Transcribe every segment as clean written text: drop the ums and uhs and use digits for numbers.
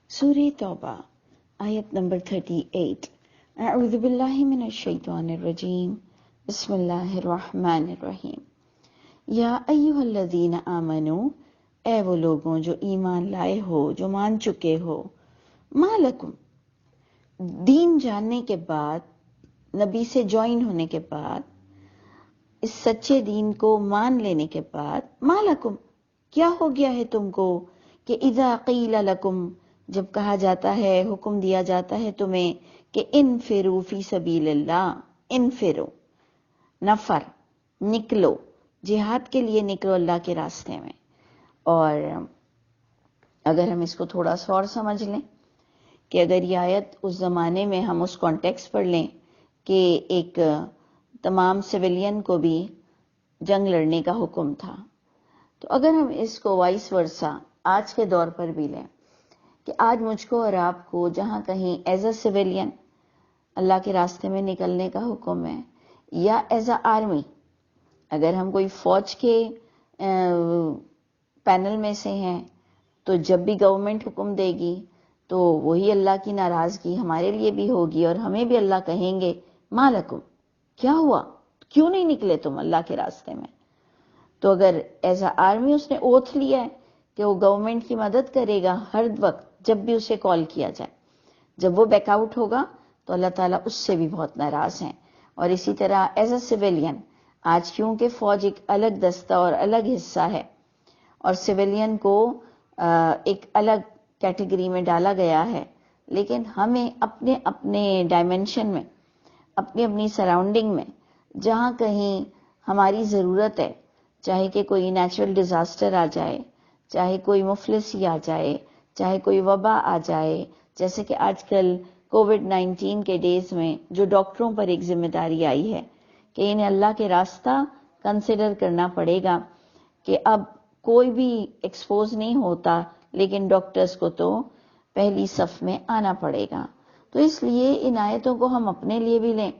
سورہ توبہ آیت نمبر 38۔ اعوذ باللہ من الشیطان الرجیم، بسم اللہ الرحمن الرحیم۔ یا ایہا الذین آمنو، اے وہ لوگوں جو ایمان لائے ہو، جو مان چکے ہو، ما لکم، دین جاننے کے بعد، نبی سے جوائن ہونے کے بعد، اس سچے دین کو مان لینے کے بعد، ما لکم، کیا ہو گیا ہے تم کو کہ اذا قیل لکم، جب کہا جاتا ہے، حکم دیا جاتا ہے تمہیں کہ انفروا فی سبیل اللہ، انفروا، نفر، نکلو، جہاد کے لیے نکلو اللہ کے راستے میں۔ اور اگر ہم اس کو تھوڑا سا اور سمجھ لیں کہ اگر یہ آیت اس زمانے میں ہم اس کانٹیکس پڑھ لیں کہ ایک تمام سویلین کو بھی جنگ لڑنے کا حکم تھا، تو اگر ہم اس کو وائس ورسا آج کے دور پر بھی لیں کہ آج مجھ کو اور آپ کو جہاں کہیں ایز اے سویلین اللہ کے راستے میں نکلنے کا حکم ہے، یا ایز اے آرمی، اگر ہم کوئی فوج کے پینل میں سے ہیں تو جب بھی گورنمنٹ حکم دے گی تو وہی اللہ کی ناراضگی ہمارے لیے بھی ہوگی، اور ہمیں بھی اللہ کہیں گے ما لکم، کیا ہوا، کیوں نہیں نکلے تم اللہ کے راستے میں؟ تو اگر ایز اے آرمی اس نے اوتھ لیا ہے کہ وہ گورنمنٹ کی مدد کرے گا ہر وقت جب بھی اسے کال کیا جائے، جب وہ بیک آؤٹ ہوگا تو اللہ تعالیٰ اس سے بھی بہت ناراض ہیں۔ اور اسی طرح ایز اے سویلین، آج کیونکہ فوج ایک الگ دستہ اور الگ حصہ ہے اور سویلین کو ایک الگ کیٹیگری میں ڈالا گیا ہے، لیکن ہمیں اپنے اپنے ڈائمنشن میں، اپنی اپنی سراؤنڈنگ میں جہاں کہیں ہماری ضرورت ہے، چاہے کہ کوئی نیچرل ڈیزاسٹر آ جائے، چاہے کوئی مفلسی آ جائے، چاہے کوئی وبا آ جائے، جیسے کہ آج کل کووڈ-19 کے ڈیز میں جو ڈاکٹروں پر ایک ذمہ داری آئی ہے کہ انہیں اللہ کے راستہ کنسیڈر کرنا پڑے گا کہ اب کوئی بھی ایکسپوز نہیں ہوتا، لیکن ڈاکٹرز کو تو پہلی صف میں آنا پڑے گا۔ تو اس لیے ان آیتوں کو ہم اپنے لیے بھی لیں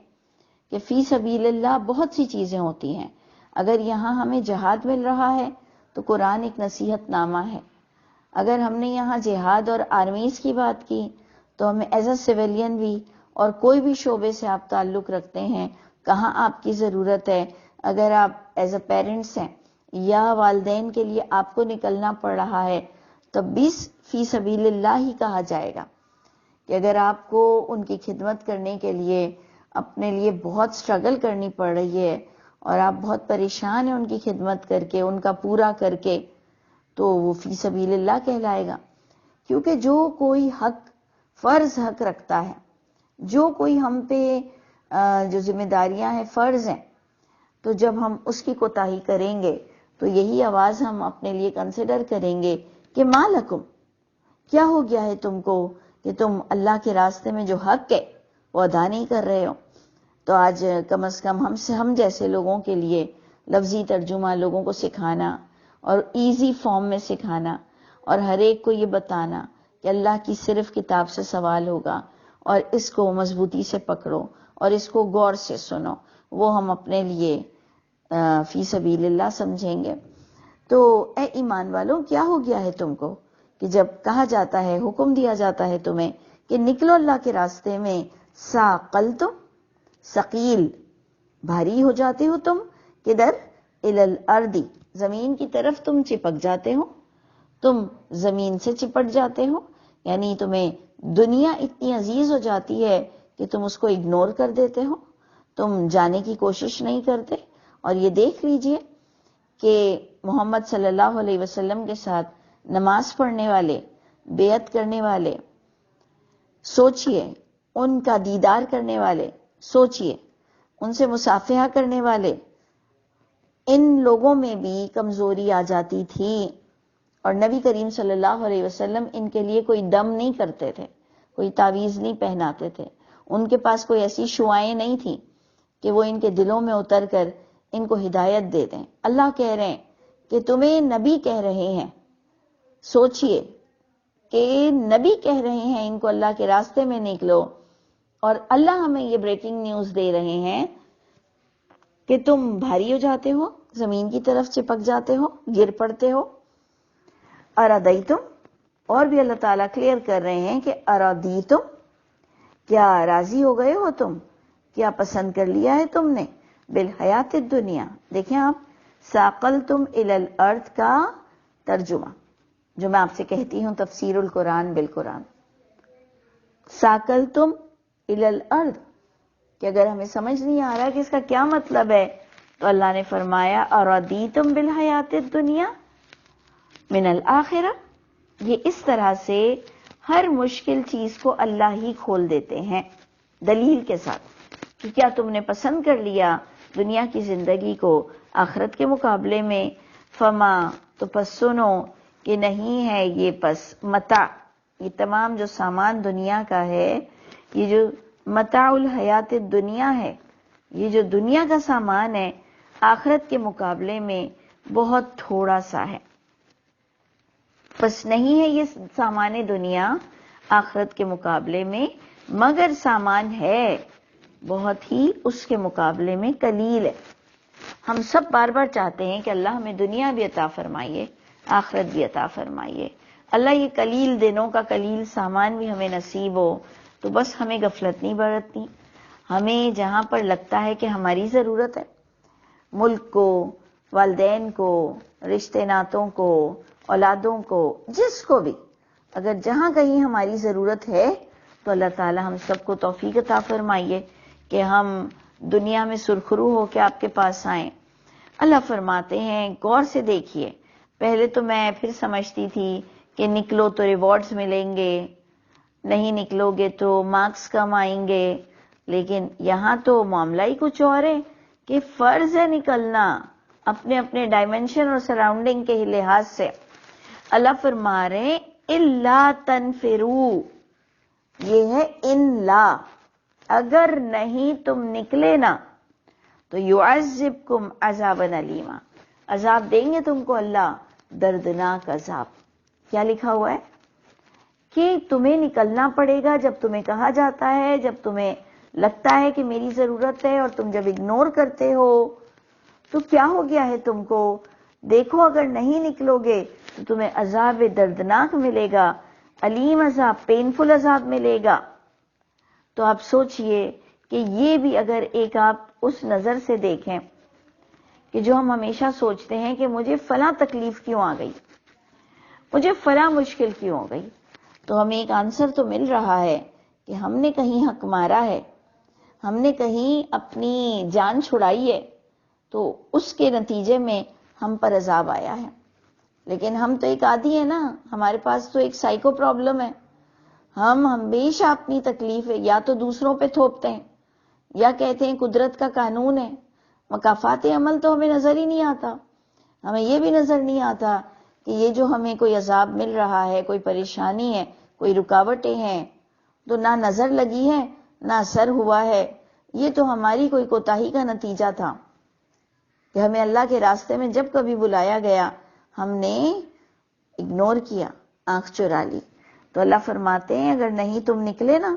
کہ فی سبیل اللہ بہت سی چیزیں ہوتی ہیں۔ اگر یہاں ہمیں جہاد مل رہا ہے تو قرآن ایک نصیحت نامہ ہے۔ اگر ہم نے یہاں جہاد اور آرمیز کی بات کی تو ہمیں ایز اے سویلین بھی، اور کوئی بھی شعبے سے آپ تعلق رکھتے ہیں، کہاں آپ کی ضرورت ہے، اگر آپ ایز اے پیرنٹس ہیں یا والدین کے لیے آپ کو نکلنا پڑ رہا ہے تب بھی فی سبیل اللہ ہی کہا جائے گا کہ اگر آپ کو ان کی خدمت کرنے کے لیے اپنے لیے بہت سٹرگل کرنی پڑ رہی ہے اور آپ بہت پریشان ہیں ان کی خدمت کر کے، ان کا پورا کر کے، تو وہ فی سبیل اللہ کہلائے گا۔ کیونکہ جو کوئی حق، فرض حق رکھتا ہے، جو کوئی ہم پہ جو ذمہ داریاں ہیں، فرض ہیں، تو جب ہم اس کی کوتاہی کریں گے تو یہی آواز ہم اپنے لیے کنسیڈر کریں گے کہ ما لکم، کیا ہو گیا ہے تم کو کہ تم اللہ کے راستے میں جو حق ہے وہ ادا نہیں کر رہے ہو۔ تو آج کم از کم ہم جیسے لوگوں کے لیے لفظی ترجمہ لوگوں کو سکھانا اور ایزی فارم میں سکھانا، اور ہر ایک کو یہ بتانا کہ اللہ کی صرف کتاب سے سوال ہوگا اور اس کو مضبوطی سے پکڑو اور اس کو غور سے سنو، وہ ہم اپنے لیے فی سبیل اللہ سمجھیں گے۔ تو اے ایمان والوں، کیا ہو گیا ہے تم کو کہ جب کہا جاتا ہے، حکم دیا جاتا ہے تمہیں کہ نکلو اللہ کے راستے میں، ثاقلتم، ثقیل، بھاری ہو جاتے ہو تم، کدھر، الی الارض، زمین کی طرف تم چپک جاتے ہو، تم زمین سے چپٹ جاتے ہو، یعنی تمہیں دنیا اتنی عزیز ہو جاتی ہے کہ تم اس کو اگنور کر دیتے ہو، تم جانے کی کوشش نہیں کرتے۔ اور یہ دیکھ لیجئے کہ محمد صلی اللہ علیہ وسلم کے ساتھ نماز پڑھنے والے، بیعت کرنے والے، سوچئے ان کا دیدار کرنے والے، سوچئے ان سے مصافحہ کرنے والے، ان لوگوں میں بھی کمزوری آ جاتی تھی، اور نبی کریم صلی اللہ علیہ وسلم ان کے لیے کوئی دم نہیں کرتے تھے، کوئی تعویذ نہیں پہناتے تھے، ان کے پاس کوئی ایسی شعائیں نہیں تھیں کہ وہ ان کے دلوں میں اتر کر ان کو ہدایت دے دیں۔ اللہ کہہ رہے ہیں کہ تمہیں نبی کہہ رہے ہیں، سوچئے کہ نبی کہہ رہے ہیں ان کو اللہ کے راستے میں نکلو، اور اللہ ہمیں یہ بریکنگ نیوز دے رہے ہیں کہ تم بھاری ہو جاتے ہو، زمین کی طرف چپک جاتے ہو، گر پڑتے ہو۔ اردیتم، اور بھی اللہ تعالیٰ کلیئر کر رہے ہیں کہ ارادیتم، کیا راضی ہو گئے ہو تم، کیا پسند کر لیا ہے تم نے، بالحیات الدنیا. دیکھیں آپ، ساقلتم الی الارض کا ترجمہ جو میں آپ سے کہتی ہوں تفسیر القرآن بالقرآن، ساقلتم الی الارض، کہ اگر ہمیں سمجھ نہیں آ رہا کہ اس کا کیا مطلب ہے تو اللہ نے فرمایا ارادیتم بالحیات الدنیا من الآخرہ. یہ اس طرح سے ہر مشکل چیز کو اللہ ہی کھول دیتے ہیں دلیل کے ساتھ کہ کیا تم نے پسند کر لیا دنیا کی زندگی کو آخرت کے مقابلے میں، فما، تو پس سنو کہ نہیں ہے یہ پس متاع، یہ تمام جو سامان دنیا کا ہے، یہ جو متاع الحیات الدنیا ہے، یہ جو دنیا کا سامان ہے آخرت کے مقابلے میں بہت تھوڑا سا ہے. بس نہیں ہے یہ سامان دنیا آخرت کے مقابلے میں، مگر سامان ہے بہت ہی اس کے مقابلے میں قلیل ہے. ہم سب بار بار چاہتے ہیں کہ اللہ ہمیں دنیا بھی عطا فرمائیے، آخرت بھی عطا فرمائیے، اللہ یہ قلیل دنوں کا قلیل سامان بھی ہمیں نصیب ہو. تو بس ہمیں غفلت نہیں برتنی. ہمیں جہاں پر لگتا ہے کہ ہماری ضرورت ہے، ملک کو، والدین کو، رشتے ناتوں کو، اولادوں کو، جس کو بھی، اگر جہاں کہیں ہماری ضرورت ہے تو اللہ تعالی ہم سب کو توفیق عطا فرمائیے کہ ہم دنیا میں سرخرو ہو کے آپ کے پاس آئیں. اللہ فرماتے ہیں غور سے دیکھیے، پہلے تو میں پھر سمجھتی تھی کہ نکلو تو ریوارڈز ملیں گے، نہیں نکلو گے تو مارکس کم آئیں گے، لیکن یہاں تو معاملہ ہی کچھ اور ہے کہ فرض ہے نکلنا اپنے اپنے ڈائمنشن اور سراؤنڈنگ کے لحاظ سے. اللہ فرما رہے الا تنفروا، یہ ہے ان لا، اگر نہیں تم نکلے نا تو یعذبکم عذابا علیما، عذاب دیں گے تم کو اللہ، دردناک عذاب. کیا لکھا ہوا ہے کہ تمہیں نکلنا پڑے گا جب تمہیں کہا جاتا ہے، جب تمہیں لگتا ہے کہ میری ضرورت ہے، اور تم جب اگنور کرتے ہو تو کیا ہو گیا ہے تم کو. دیکھو اگر نہیں نکلو گے تو تمہیں عذاب دردناک ملے گا، علیم عذاب، پینفل عذاب ملے گا. تو آپ سوچئے کہ یہ بھی اگر ایک آپ اس نظر سے دیکھیں کہ جو ہم ہمیشہ سوچتے ہیں کہ مجھے فلاں تکلیف کیوں آ گئی، مجھے فلاں مشکل کیوں ہو گئی، تو ہمیں ایک آنسر تو مل رہا ہے کہ ہم نے کہیں حق مارا ہے، ہم نے کہیں اپنی جان چھڑائی ہے، تو اس کے نتیجے میں ہم پر عذاب آیا ہے. لیکن ہم تو ایک عادی ہیں نا، ہمارے پاس تو ایک سائیکو پرابلم ہے. ہم ہمیشہ اپنی تکلیف یا تو دوسروں پہ تھوپتے ہیں یا کہتے ہیں قدرت کا قانون ہے. مکافات عمل تو ہمیں نظر ہی نہیں آتا. ہمیں یہ بھی نظر نہیں آتا کہ یہ جو ہمیں کوئی عذاب مل رہا ہے، کوئی پریشانی ہے، کوئی رکاوٹیں ہیں، تو نہ نظر لگی ہے نہ اثر ہوا ہے. یہ تو ہماری کوئی کوتاہی کا نتیجہ تھا کہ ہمیں اللہ کے راستے میں جب کبھی بلایا گیا ہم نے اگنور کیا، آنکھ چرا لی. تو اللہ فرماتے ہیں اگر نہیں تم نکلے نا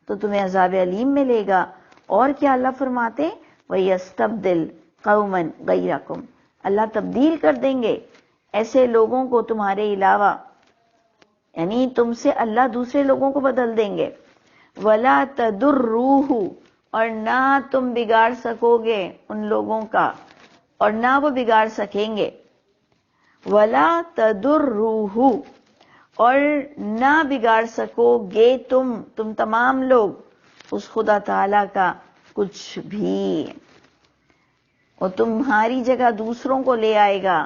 تو تمہیں عذاب علیم ملے گا. اور کیا اللہ فرماتے ہیں وَيَسْتَبْدِلْ قَوْمًا غَيْرَكُمْ، اللہ تبدیل کر دیں گے ایسے لوگوں کو تمہارے علاوہ، یعنی تم سے اللہ دوسرے لوگوں کو بدل دیں گے. وَلَا تَضُرُّوهُ، اور نہ تم بگاڑ سکو گے ان لوگوں کا اور نہ وہ بگاڑ سکیں گے. وَلَا تَضُرُّوهُ، اور نہ بگاڑ سکو گے تم تمام لوگ اس خدا تعالی کا کچھ بھی. اور تمہاری جگہ دوسروں کو لے آئے گا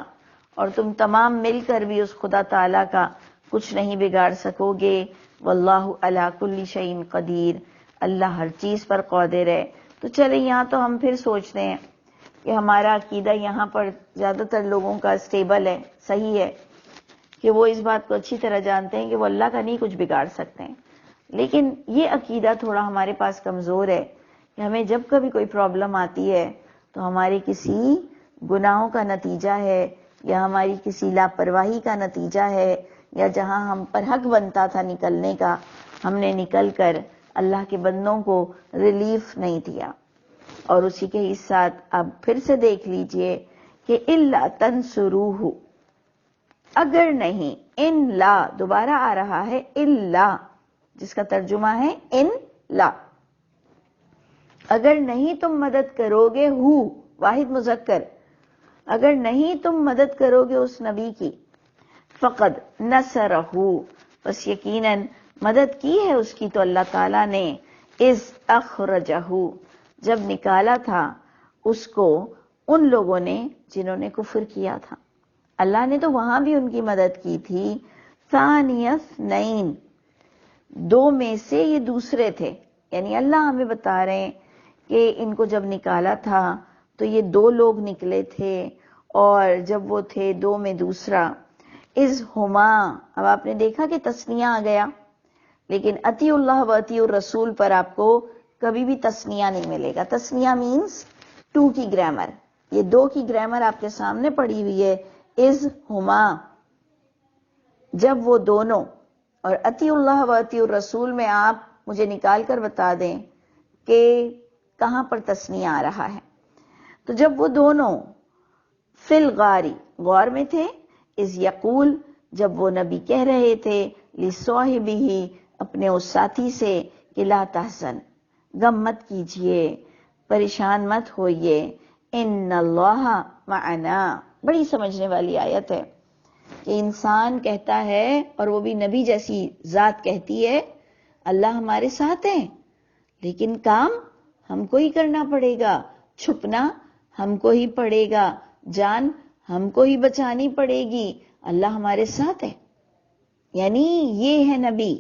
اور تم تمام مل کر بھی اس خدا تعالی کا کچھ نہیں بگاڑ سکو گے. واللہ علی کل شیء قدیر، اللہ ہر چیز پر قادر ہے. تو چلے یہاں تو ہم پھر سوچتے ہیں کہ ہمارا عقیدہ یہاں پر زیادہ تر لوگوں کا اسٹیبل ہے، صحیح ہے کہ وہ اس بات کو اچھی طرح جانتے ہیں کہ وہ اللہ کا نہیں کچھ بگاڑ سکتے ہیں. لیکن یہ عقیدہ تھوڑا ہمارے پاس کمزور ہے کہ ہمیں جب کبھی کوئی پرابلم آتی ہے تو ہمارے کسی گناہوں کا نتیجہ ہے یا ہماری کسی لاپرواہی کا نتیجہ ہے، یا جہاں ہم پر حق بنتا تھا نکلنے کا ہم نے نکل کر اللہ کے بندوں کو ریلیف نہیں دیا. اور اسی کے ساتھ اب پھر سے دیکھ لیجئے کہ الا تنصروہ، اگر نہیں ان لا دوبارہ آ رہا ہے الا، جس کا ترجمہ ہے ان لا، اگر نہیں تم مدد کرو گے ہو واحد مذکر، اگر نہیں تم مدد کرو گے اس نبی کی، فقد نصرہ بس یقیناً مدد کی ہے اس کی تو اللہ تعالیٰ نے، اذ اخرجہ جب نکالا تھا اس کو ان لوگوں نے جنہوں نے کفر کیا تھا، اللہ نے تو وہاں بھی ان کی مدد کی تھی، ثانی اثنین دو میں سے یہ دوسرے تھے، یعنی اللہ ہمیں بتا رہے ہیں کہ ان کو جب نکالا تھا تو یہ دو لوگ نکلے تھے، اور جب وہ تھے دو میں دوسرا، اذ ہما اب آپ نے دیکھا کہ تثنیہ آ گیا، لیکن اطیع اللہ و اطیع الرسول پر آپ کو کبھی بھی تثنیہ نہیں ملے گا، تثنیہ مینز ٹو کی گرامر، یہ دو کی گرامر آپ کے سامنے پڑی ہوئی ہے، اذ ہما جب وہ دونوں، اور اطیع اللہ و اطیع الرسول میں آپ مجھے نکال کر بتا دیں کہ کہاں پر تثنیہ آ رہا ہے، تو جب وہ دونوں فی الغاری غار میں تھے، اذ یقول جب وہ نبی کہہ رہے تھے، لصاحبہ اپنے اس ساتھی سے کہ لا تحزن غم مت کیجئے، پریشان مت ہوئیے، ان اللہ معنا، بڑی سمجھنے والی آیت ہے کہ انسان کہتا ہے، اور وہ بھی نبی جیسی ذات کہتی ہے اللہ ہمارے ساتھ ہے، لیکن کام ہم کو ہی کرنا پڑے گا، چھپنا ہم کو ہی پڑے گا، جان ہم کو ہی بچانی پڑے گی، اللہ ہمارے ساتھ ہے۔ یعنی یہ ہے نبی،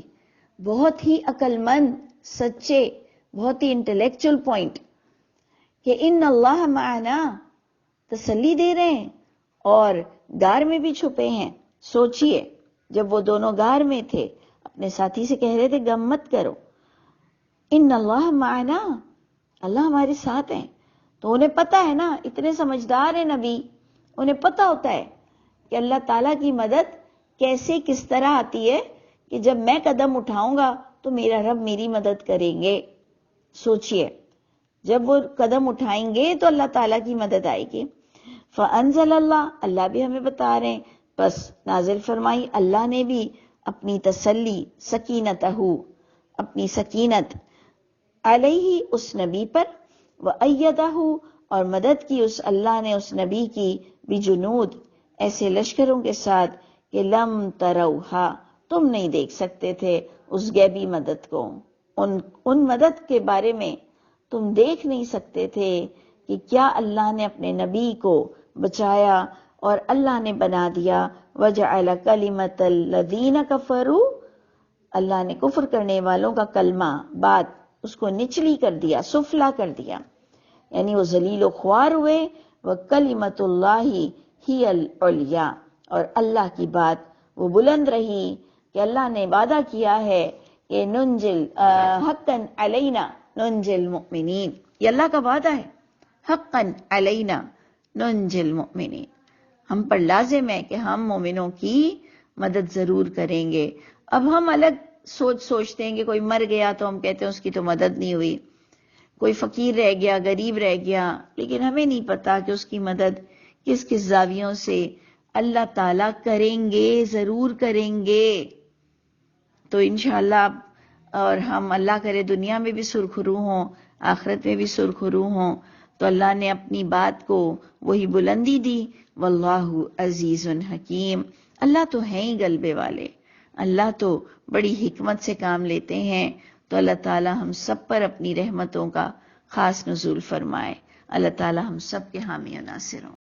بہت ہی عقل مند، سچے، بہت ہی انٹلیکچول پوائنٹ کہ ان اللہ معنا، تسلی دے رہے ہیں اور غار میں بھی چھپے ہیں۔ سوچئے جب وہ دونوں غار میں تھے اپنے ساتھی سے کہہ رہے تھے غم مت کرو، ان اللہ معنا اللہ ہمارے ساتھ ہیں، تو انہیں پتا ہے نا، اتنے سمجھدار ہیں نبی، انہیں پتا ہوتا ہے کہ اللہ تعالیٰ کی مدد کیسے کس طرح آتی ہے، کہ جب میں قدم اٹھاؤں گا تو میرا رب میری مدد کریں گے۔ سوچئے جب وہ قدم اٹھائیں گے تو اللہ تعالیٰ کی مدد آئے گی۔ فانزل اللہ اللہ بھی ہمیں بتا رہے ہیں، بس نازل فرمائی اللہ نے بھی اپنی تسلی، سکینتہ اپنی سکینت، علیہ اس نبی پر، وَأَيَّدَهُ اور مدد کی اس اللہ نے اس نبی کی، بجنود ایسے لشکروں کے ساتھ کہ لم تروہا تم نہیں دیکھ سکتے تھے اس غیبی مدد کو، ان مدد کے بارے میں تم دیکھ نہیں سکتے تھے کہ کیا اللہ نے اپنے نبی کو بچایا اور اللہ نے بنا دیا، وَجَعَلَ كَلِمَةَ الَّذِينَ كَفَرُوا اللہ نے کفر کرنے والوں کا کلمہ بات اس کو نچلی کر دیا، سفلا کر دیا، یعنی وہ ذلیل و خوار ہوئے، وَكَلِمَةُ اللَّهِ هِيَ الْعُلْيَا اور اللہ کی بات وہ بلند رہی، کہ اللہ نے وعدہ کیا ہے کہ ننجل حقا علینا ننجل مؤمنین، یہ اللہ کا وعدہ ہے، حقا علینا ننجل مؤمنین، ہم پر لازم ہے کہ ہم مومنوں کی مدد ضرور کریں گے۔ اب ہم الگ سوچتے ہیں کہ کوئی مر گیا تو ہم کہتے ہیں اس کی تو مدد نہیں ہوئی، کوئی فقیر رہ گیا، غریب رہ گیا، لیکن ہمیں نہیں پتا کہ اس کی مدد کس کس زاویوں سے اللہ تعالیٰ کریں گے، ضرور کریں گے۔ تو انشاءاللہ اور ہم اللہ کرے دنیا میں بھی سرخرو ہوں، آخرت میں بھی سرخرو ہوں، تو اللہ نے اپنی بات کو وہی بلندی دی، واللہ عزیز حکیم، اللہ تو ہیں ہی غلبے والے، اللہ تو بڑی حکمت سے کام لیتے ہیں، تو اللہ تعالی ہم سب پر اپنی رحمتوں کا خاص نزول فرمائے، اللہ تعالی ہم سب کے حامی و ناصر ہوں۔